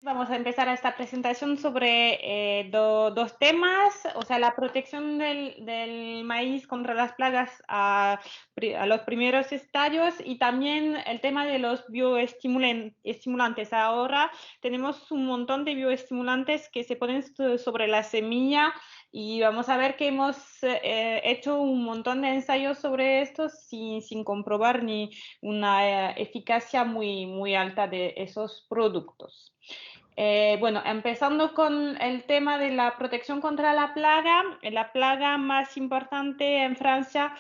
Vamos a empezar esta presentación sobre dos temas, o sea, la protección del maíz contra las plagas a los primeros estadios y también el tema de los bioestimulantes. Ahora tenemos un montón de bioestimulantes que se ponen sobre la semilla y vamos a ver que hemos hecho un montón de ensayos sobre esto sin comprobar ni una eficacia muy alta de esos productos. Bueno, empezando con el tema de la protección contra la plaga más importante en Francia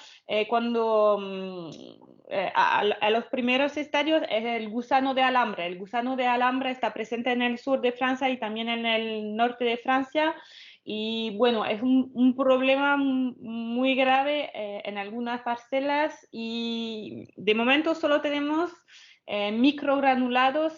cuando a los primeros estadios es el gusano de alambre. El gusano de alambre está presente en el sur de Francia y también en el norte de Francia. Y bueno, es un problema muy grave en algunas parcelas y de momento solo tenemos microgranulados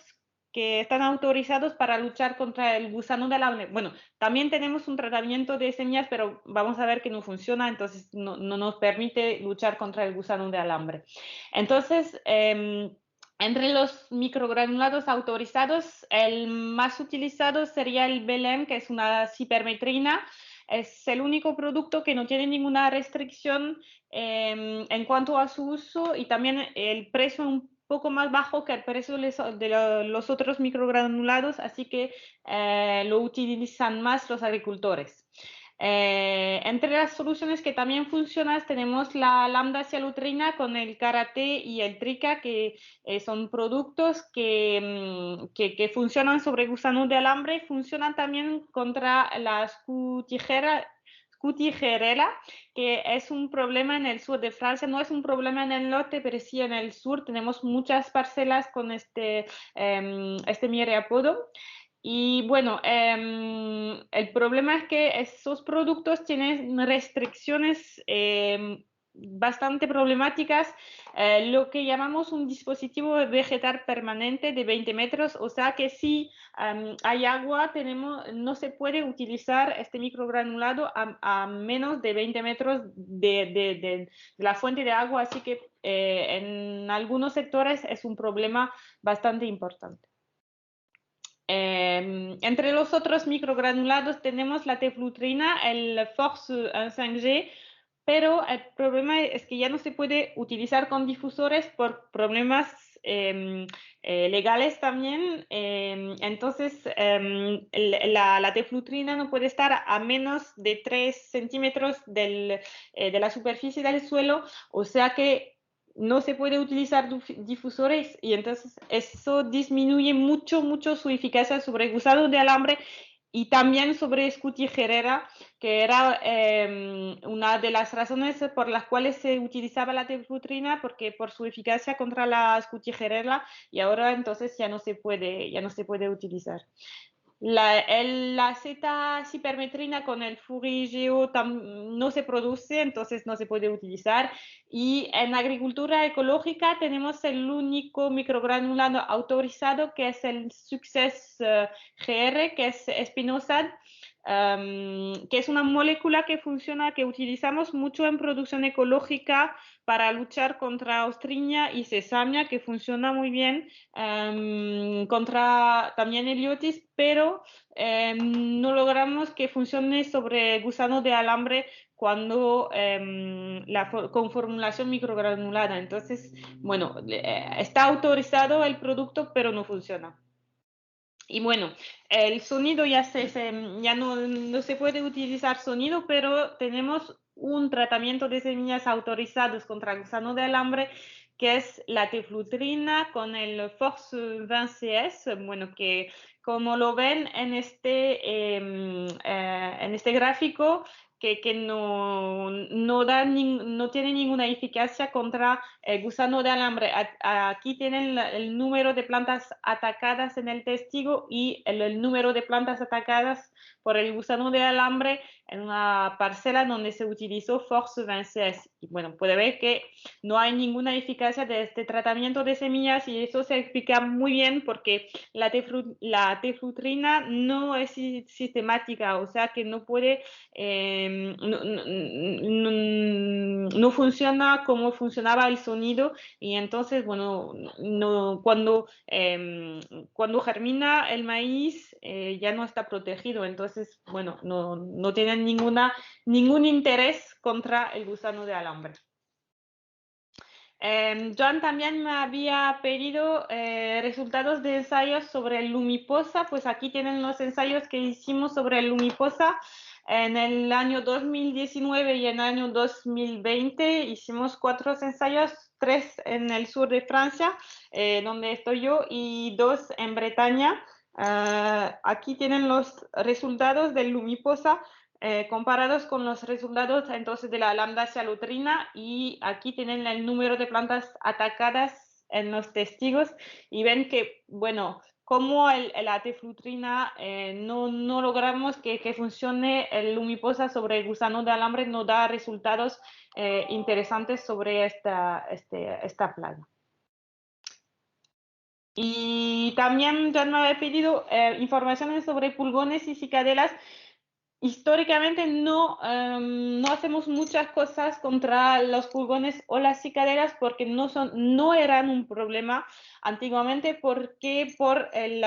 que están autorizados para luchar contra el gusano de la... Bueno, también tenemos un tratamiento de semillas, pero vamos a ver que no funciona, entonces no nos permite luchar contra el gusano de alambre. Entonces, entre los microgranulados autorizados, el más utilizado sería el Belém, que es una cipermetrina. Es el único producto que no tiene ninguna restricción en cuanto a su uso y también el precio un poco más bajo que el precio de los otros microgranulados, así que lo utilizan más los agricultores. Entre las soluciones que también funcionan tenemos la lambda cialutrina con el karate y el trica, que son productos que funcionan sobre gusano de alambre, funcionan también contra la Scutigerella, que es un problema en el sur de Francia, no es un problema en el norte, pero sí en el sur tenemos muchas parcelas con este miriapodo. Y bueno, el problema es que esos productos tienen restricciones bastante problemáticas, lo que llamamos un dispositivo vegetal permanente de 20 metros, o sea que si hay agua, no se puede utilizar este microgranulado a menos de 20 metros de la fuente de agua, así que en algunos sectores es un problema bastante importante. Entre los otros microgranulados tenemos la teflutrina, el Force 5G, pero el problema es que ya no se puede utilizar con difusores por problemas legales también. Entonces, la teflutrina no puede estar a menos de 3 centímetros de la superficie del suelo, o sea que no se puede utilizar difusores y entonces eso disminuye mucho su eficacia sobre el gusano de alambre y también sobre Scutigerera, que era una de las razones por las cuales se utilizaba la teflutrina, porque por su eficacia contra la Scutigerera, y ahora entonces ya no se puede utilizar. La Z-cipermetrina con el Furigeo no se produce, entonces no se puede utilizar. Y en agricultura ecológica tenemos el único microgranulado autorizado, que es el Success GR, que es espinosad, que es una molécula que funciona, que utilizamos mucho en producción ecológica para luchar contra ostriña y cesamia, que funciona muy bien contra también heliotis, pero no logramos que funcione sobre gusano de alambre cuando con formulación microgranulada. Entonces, bueno, está autorizado el producto, pero no funciona. Y bueno, el sonido ya no se puede utilizar sonido, pero tenemos un tratamiento de semillas autorizados contra gusano de alambre, que es la teflutrina con el Force 20CS, bueno, que como lo ven en este gráfico, que no tiene ninguna eficacia contra el gusano de alambre. Aquí tienen el número de plantas atacadas en el testigo y el número de plantas atacadas por el gusano de alambre en una parcela donde se utilizó Force 20CS. Y bueno, puede ver que no hay ninguna eficacia de este tratamiento de semillas y eso se explica muy bien porque la teflutrina no es sistemática, o sea que no puede no funciona como funcionaba el sonido y entonces, bueno, cuando germina el maíz ya no está protegido, entonces, bueno, no tienen ningún interés contra el gusano de alambre. Joan también me había pedido resultados de ensayos sobre el Lumiposa, pues aquí tienen los ensayos que hicimos sobre el Lumiposa en el año 2019 y en el año 2020. Hicimos 4 ensayos, 3 en el sur de Francia, donde estoy yo, y 2 en Bretaña. Aquí tienen los resultados del Lumiposa comparados con los resultados entonces de la lambda salutrina, y aquí tienen el número de plantas atacadas en los testigos y ven que, bueno, como la atiflutrina no logramos que funcione el Lumiposa sobre el gusano de alambre, no da resultados interesantes sobre esta plaga. Y también ya me había pedido informaciones sobre pulgones y cicadelas. Históricamente no hacemos muchas cosas contra los pulgones o las cicadelas porque no eran un problema antiguamente, porque por el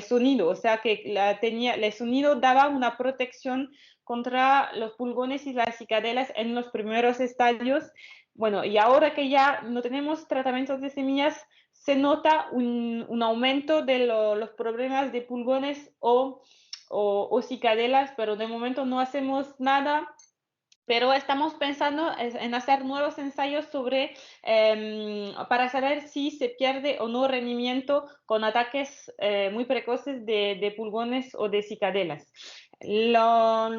sonido, o sea que el sonido daba una protección contra los pulgones y las cicadelas en los primeros estadios. Bueno, y ahora que ya no tenemos tratamientos de semillas, se nota un aumento de los problemas de pulgones o cicadelas, pero de momento no hacemos nada. Pero estamos pensando en hacer nuevos ensayos para saber si se pierde o no rendimiento con ataques muy precoces de pulgones o de cicadelas. Las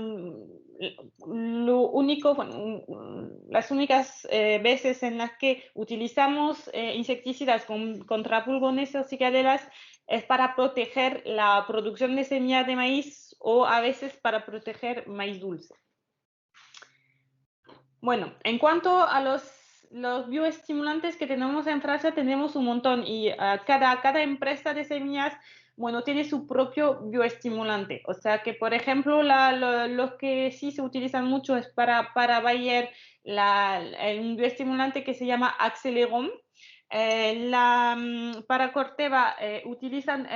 únicas veces en las que utilizamos insecticidas contra pulgones o cicadelas es para proteger la producción de semillas de maíz o a veces para proteger maíz dulce. Bueno, en cuanto a los bioestimulantes que tenemos en Francia, tenemos un montón y cada empresa de semillas, bueno, tiene su propio bioestimulante. O sea que, por ejemplo, los que sí se utilizan mucho es para Bayer un bioestimulante que se llama Acceleron. Para Corteva utilizan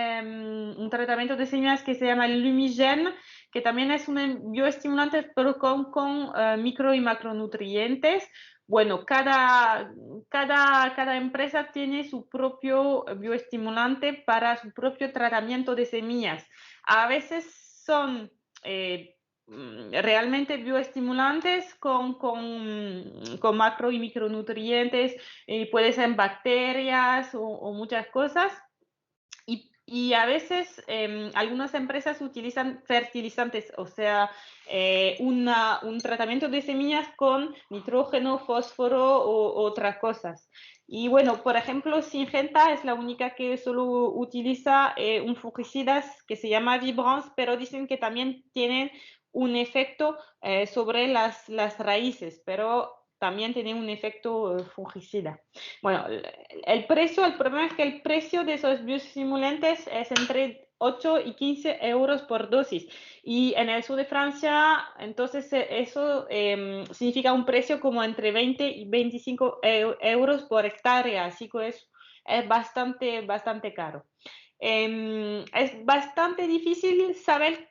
un tratamiento de semillas que se llama Lumigen, que también es un bioestimulante, pero con micro y macronutrientes. Bueno, cada empresa tiene su propio bioestimulante para su propio tratamiento de semillas. A veces son realmente bioestimulantes con macro y micronutrientes, y puede ser bacterias o muchas cosas. Y a veces algunas empresas utilizan fertilizantes, o sea, un tratamiento de semillas con nitrógeno, fósforo o otras cosas. Y bueno, por ejemplo, Syngenta es la única que solo utiliza un fungicida que se llama Vibrance, pero dicen que también tienen un efecto sobre las raíces, pero también tiene un efecto fungicida. Bueno, el problema es que el precio de esos bioestimulantes es entre 8 y 15 euros por dosis. Y en el sur de Francia, entonces eso significa un precio como entre 20 y 25 euros por hectárea, así que es bastante caro. Es bastante difícil saber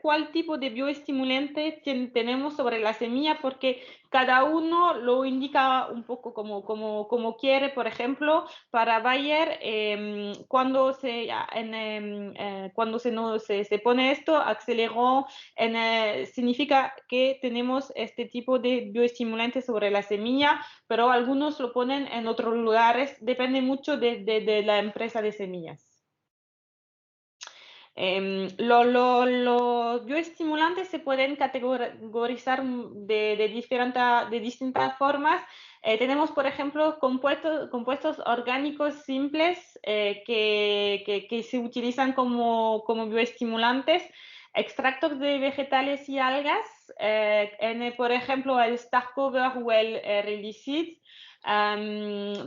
cuál tipo de bioestimulante tenemos sobre la semilla, porque cada uno lo indica un poco como quiere. Por ejemplo, para Bayer, cuando se pone esto, aceleró, significa que tenemos este tipo de bioestimulante sobre la semilla, pero algunos lo ponen en otros lugares, depende mucho de la empresa de semillas. Los bioestimulantes se pueden categorizar de distintas formas. Tenemos, por ejemplo, compuestos orgánicos simples que se utilizan como bioestimulantes, extractos de vegetales y algas, por ejemplo, el Starcover o el Relicid.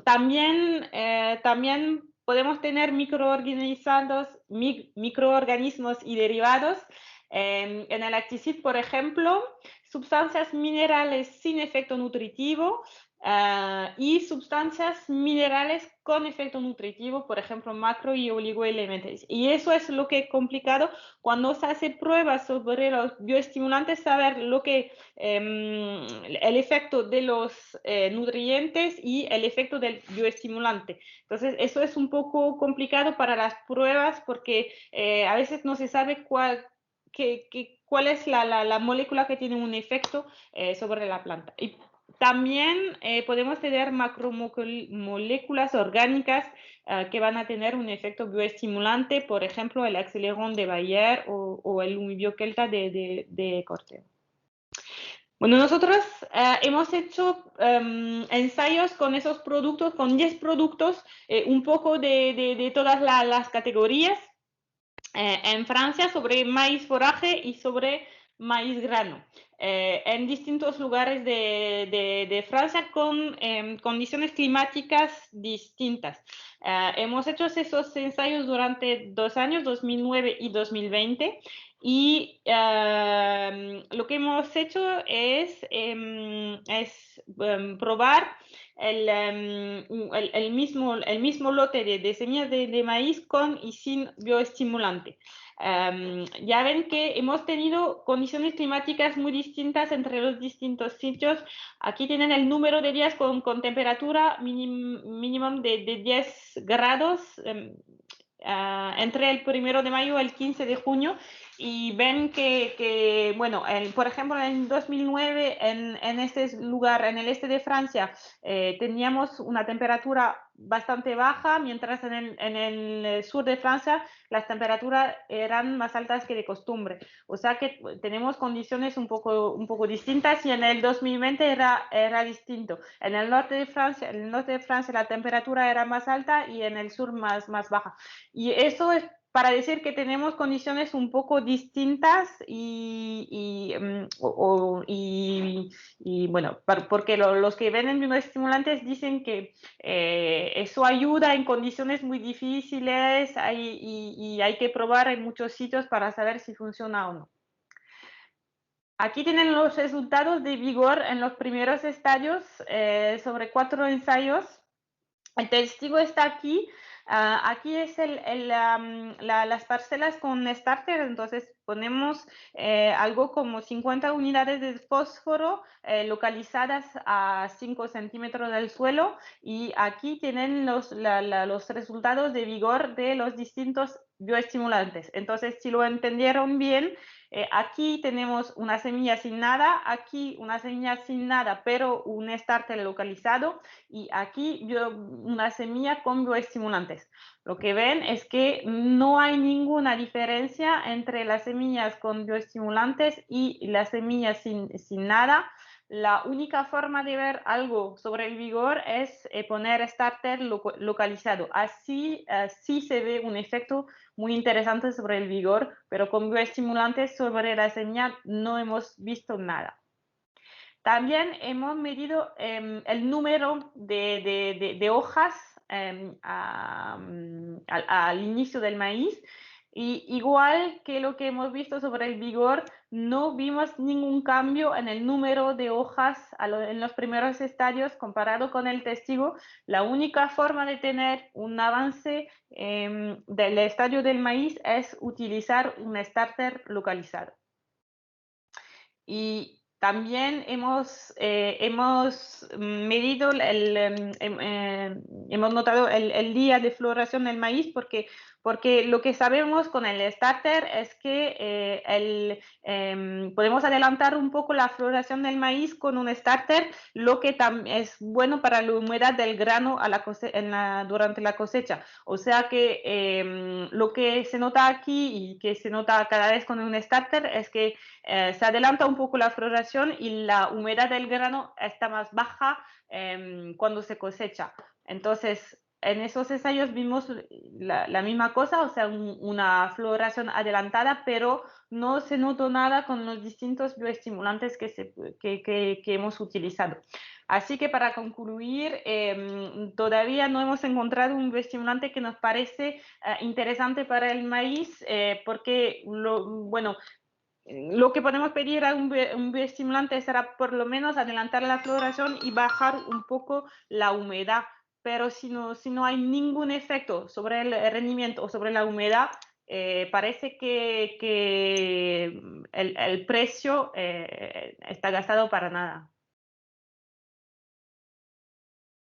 También podemos tener microorganismos y derivados En el Acticid, por ejemplo, sustancias minerales sin efecto nutritivo y sustancias minerales con efecto nutritivo, por ejemplo, macro y oligoelementos. Y eso es lo que es complicado cuando se hace pruebas sobre los bioestimulantes, saber lo que el efecto de los nutrientes y el efecto del bioestimulante. Entonces, eso es un poco complicado para las pruebas porque a veces no se sabe cuál es la molécula que tiene un efecto sobre la planta. Y también podemos tener macromoléculas orgánicas que van a tener un efecto bioestimulante, por ejemplo, el aceleron de Bayer o el lumibiokelta de Corteva. Bueno, nosotros hemos hecho ensayos con esos productos, con 10 productos, un poco de todas las categorías en Francia sobre maíz foraje y sobre maíz grano, en distintos lugares de Francia con condiciones climáticas distintas. Hemos hecho esos ensayos durante 2 años, 2009 y 2020, y lo que hemos hecho es probar el mismo lote de semillas de maíz con y sin bioestimulante. Ya ven que hemos tenido condiciones climáticas muy distintas entre los distintos sitios. Aquí tienen el número de días con temperatura mínimo de 10 grados entre el 1 de mayo y el 15 de junio, y ven que bueno, por ejemplo, en 2009 en este lugar, en el este de Francia, teníamos una temperatura bastante baja, mientras en el sur de Francia las temperaturas eran más altas que de costumbre. O sea que tenemos condiciones un poco distintas, y en el 2020 era distinto. En el norte de Francia la temperatura era más alta y en el sur más baja. Y eso es para decir que tenemos condiciones un poco distintas y bueno, porque los que venden bioestimulantes dicen que eso ayuda en condiciones muy difíciles y hay que probar en muchos sitios para saber si funciona o no. Aquí tienen los resultados de vigor en los primeros estadios sobre 4 ensayos. El testigo está aquí. Aquí es las parcelas con starter, entonces ponemos algo como 50 unidades de fósforo localizadas a 5 centímetros del suelo, y aquí tienen los resultados de vigor de los distintos bioestimulantes. Entonces, si lo entendieron bien, aquí tenemos una semilla sin nada, aquí una semilla sin nada, pero un starter localizado, y aquí una semilla con bioestimulantes. Lo que ven es que no hay ninguna diferencia entre las semillas con bioestimulantes y las semillas sin nada. La única forma de ver algo sobre el vigor es poner starter localizado. Así sí se ve un efecto muy interesante sobre el vigor, pero con bioestimulantes sobre la semilla no hemos visto nada. También hemos medido el número de hojas al inicio del maíz, y igual que lo que hemos visto sobre el vigor, no vimos ningún cambio en el número de hojas en los primeros estadios comparado con el testigo. La única forma de tener un avance del estadio del maíz es utilizar un starter localizado. Y también hemos medido, hemos notado el día de floración del maíz, porque lo que sabemos con el starter es que podemos adelantar un poco la floración del maíz con un starter, lo que es bueno para la humedad del grano durante la cosecha. O sea que lo que se nota aquí y que se nota cada vez con un starter es que se adelanta un poco la floración y la humedad del grano está más baja cuando se cosecha. Entonces, en esos ensayos vimos la misma cosa, o sea, una floración adelantada, pero no se notó nada con los distintos bioestimulantes que hemos utilizado. Así que para concluir, todavía no hemos encontrado un bioestimulante que nos parece interesante para el maíz, porque, bueno, lo que podemos pedir a un bioestimulante será por lo menos adelantar la floración y bajar un poco la humedad. Pero si no hay ningún efecto sobre el rendimiento o sobre la humedad, parece que el precio está gastado para nada.